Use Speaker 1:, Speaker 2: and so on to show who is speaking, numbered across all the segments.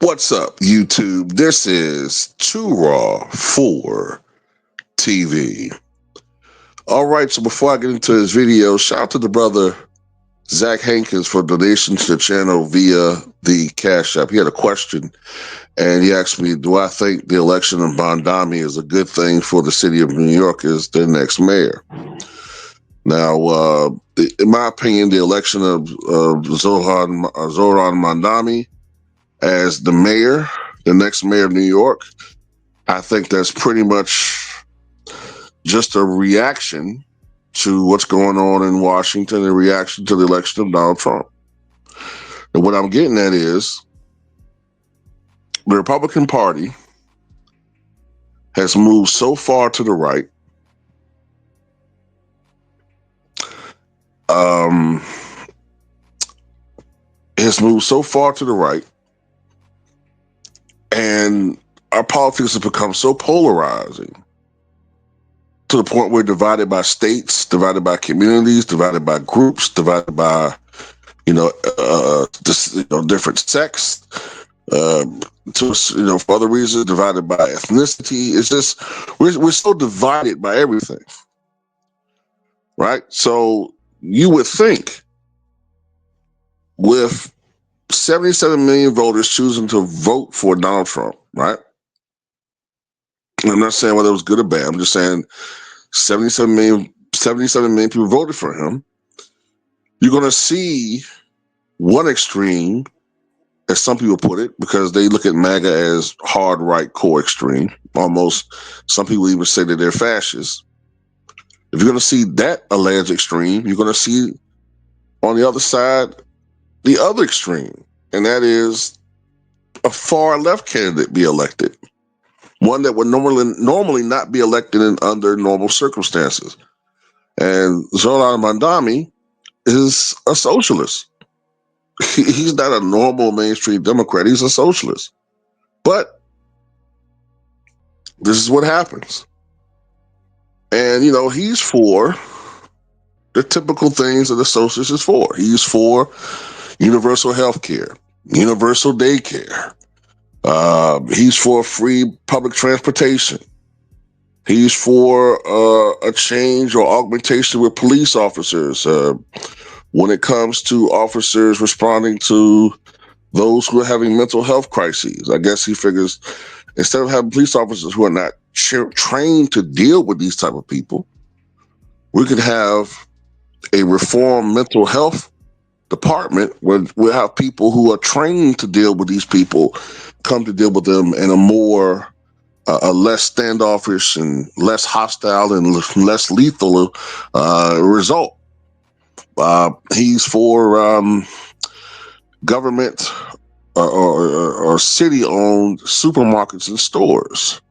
Speaker 1: What's up, YouTube? This is Too Raw for TV. All right, so before I get into this video, shout out to the brother Zach Hankins for donation to the channel via the Cash App. He had a question, and he asked me, do I think the election of Mamdani is a good thing for the city of New York as their next mayor? Now, in my opinion, the election of Zoran Mamdani as the mayor, the next mayor of New York, I think that's pretty much just a reaction to what's going on in Washington, a reaction to the election of Donald Trump. And what I'm getting at is the Republican Party has moved so far to the right. Has moved so far to the right, and our politics has become so polarizing to the point we're divided by states, divided by communities, divided by groups, divided by different sects, for other reasons, divided by ethnicity. It's just we're so divided by everything, right? So you would think with 77 million voters choosing to vote for Donald Trump, right? I'm not saying whether it was good or bad. I'm just saying 77 million people voted for him. You're going to see one extreme, as some people put it, because they look at MAGA as hard right core extreme. Almost, some people even say that they're fascists. If you're going to see that alleged extreme, you're going to see on the other side the other extreme, and that is a far left candidate be elected, one that would normally not be elected under normal circumstances. And Zoran Mamdani is a socialist. He's not a normal mainstream Democrat. He's a socialist. But this is what happens. And, he's for the typical things that a socialist is for. He's for universal health care, universal daycare. He's for free public transportation. He's for a change or augmentation with police officers when it comes to officers responding to those who are having mental health crises. I guess he figures instead of having police officers who are not trained to deal with these type of people, we could have a reformed mental health department where we'll have people who are trained to deal with these people come to deal with them in a less standoffish and less hostile and less lethal result. He's for government or city-owned supermarkets and stores.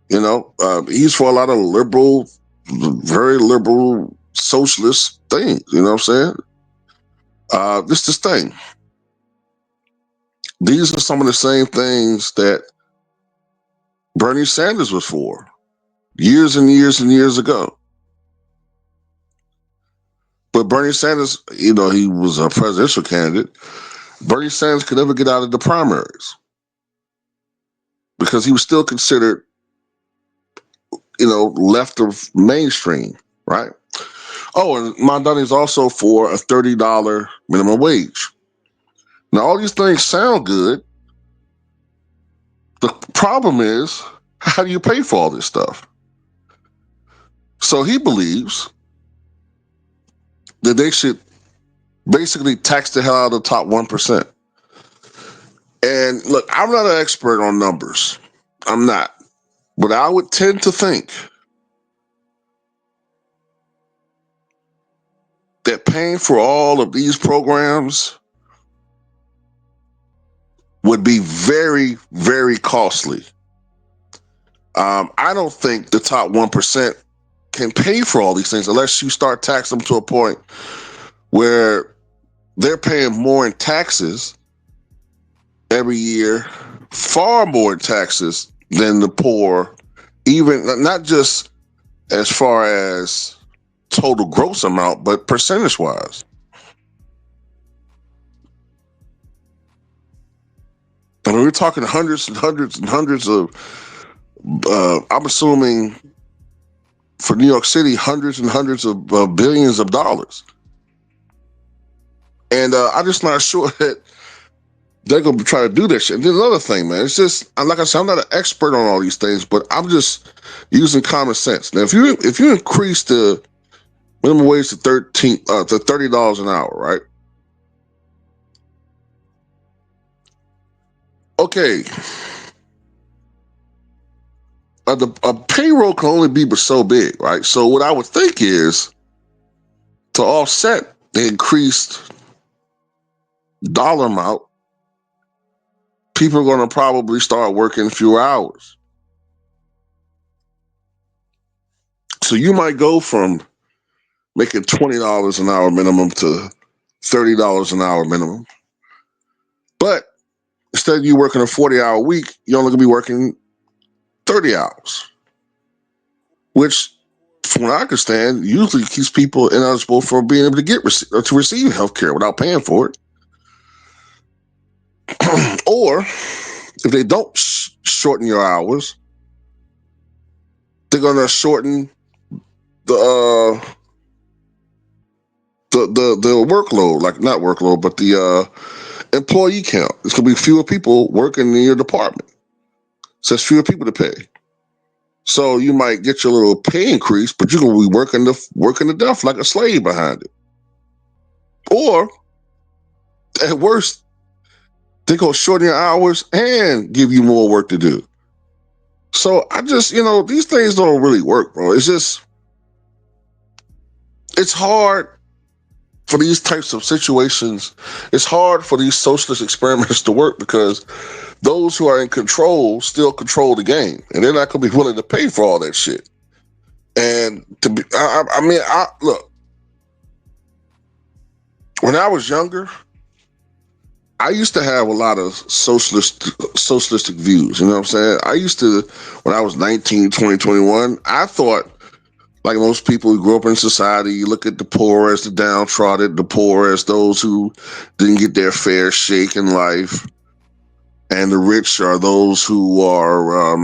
Speaker 1: He's for a lot of liberal, very liberal socialist things. You know what I'm saying? This thing. These are some of the same things that Bernie Sanders was for years and years and years ago. But Bernie Sanders, he was a presidential candidate. Bernie Sanders could never get out of the primaries because he was still considered, left of mainstream, right? Oh, and Mamdani is also for a $30 minimum wage. Now, all these things sound good. The problem is, how do you pay for all this stuff? So he believes that they should basically tax the hell out of the top 1%. And look, I'm not an expert on numbers. I'm not. But I would tend to think that paying for all of these programs would be very, very costly. I don't think the top 1% can pay for all these things unless you start taxing them to a point where they're paying more in taxes every year, far more in taxes than the poor, even not just as far as total gross amount, but percentage-wise. I mean, we're talking hundreds and hundreds and hundreds of. I'm assuming for New York City, hundreds and hundreds of billions of dollars, and I'm just not sure that they're gonna try to do this shit. And then another thing, man, it's just like I said, I'm not an expert on all these things, but I'm just using common sense. Now, if you increase the minimum wage to $30 an hour, right? Okay, a payroll can only be but so big, right? So what I would think is to offset the increased dollar amount, people are going to probably start working fewer hours. So you might go from making $20 an hour minimum to $30 an hour minimum. But instead of you working a 40-hour week, you're only going to be working 30 hours, which, from what I understand, usually keeps people ineligible for being able to to receive health care without paying for it. Or if they don't shorten your hours, they're going to shorten the the workload, like not workload, but the employee count. It's going to be fewer people working in your department. So it's fewer people to pay. So you might get your little pay increase, but you're going to be working to death like a slave behind it. Or at worst, they're going to shorten your hours and give you more work to do. So I just, these things don't really work, bro. It's hard for these types of situations. It's hard for these socialist experiments to work because those who are in control still control the game, and they're not going to be willing to pay for all that shit. And I mean, look, when I was younger, I used to have a lot of socialistic views. You know what I'm saying? I used to, when I was 19, 20, 21, I thought, like most people who grew up in society, you look at the poor as the downtrodden, the poor as those who didn't get their fair shake in life, and the rich are those who are,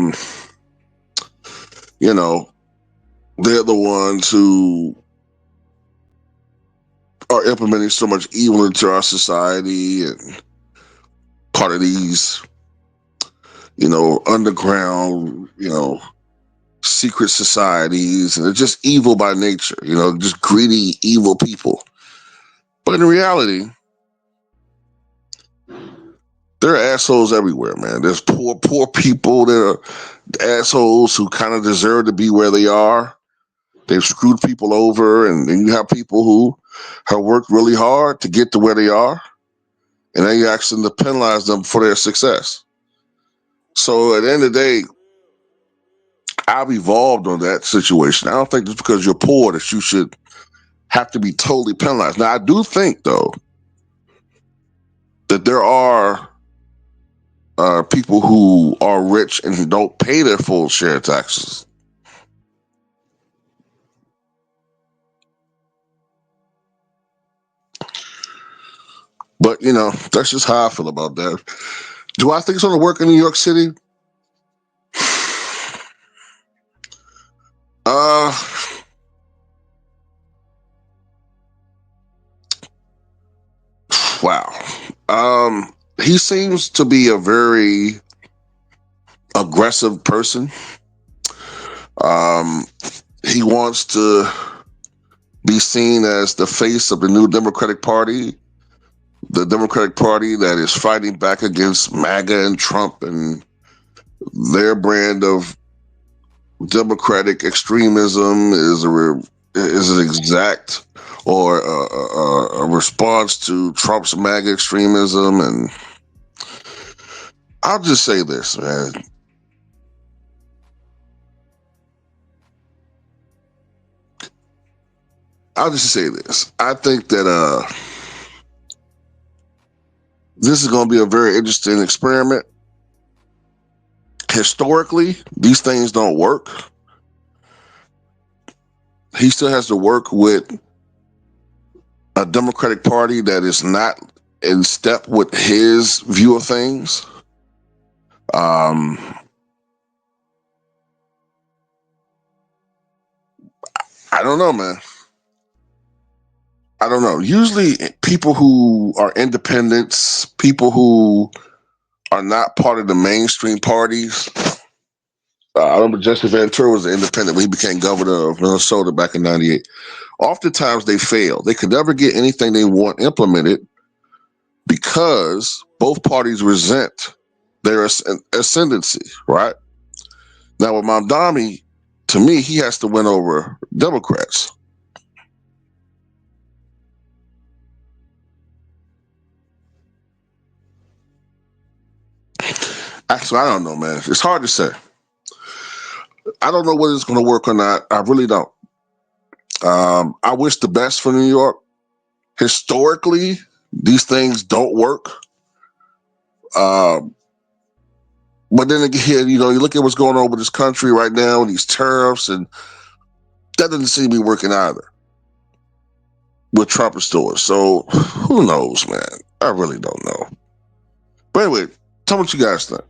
Speaker 1: you know, they're the ones who are implementing so much evil into our society and part of these, underground, secret societies, and they're just evil by nature, just greedy, evil people. But in reality, there are assholes everywhere, man. There's poor people. There are assholes who kind of deserve to be where they are. They've screwed people over, and then you have people who have worked really hard to get to where they are, and then you ask them to penalize them for their success. So at the end of the day, I've evolved on that situation. I don't think just because you're poor that you should have to be totally penalized. Now, I do think, though, that there are people who are rich and who don't pay their full share of taxes. But, that's just how I feel about that. Do I think it's going to work in New York City? Uh, wow. He seems to be a very aggressive person. Um, he wants to be seen as the face of the new Democratic Party, the Democratic Party that is fighting back against MAGA and Trump and their brand of democratic extremism is an exact or a response to Trump's MAGA extremism. And I'll just say this, man. I'll just say this. I think that this is going to be a very interesting experiment. Historically, these things don't work. He still has to work with a Democratic Party that is not in step with his view of things. Um, I don't know, man. I don't know. Usually, people who are independents, people who are not part of the mainstream parties. I remember Jesse Ventura was an independent when he became governor of Minnesota back in '98. Oftentimes, they fail. They could never get anything they want implemented because both parties resent their ascendancy, right? Now, with Mamdani, to me, he has to win over Democrats. Actually, I don't know, man. It's hard to say. I don't know whether it's going to work or not. I really don't. I wish the best for New York. Historically, these things don't work. Um, but then again, you look at what's going on with this country right now, these tariffs, and that doesn't seem to be working either with Trump stores. So who knows, man? I really don't know. But anyway, tell me what you guys think.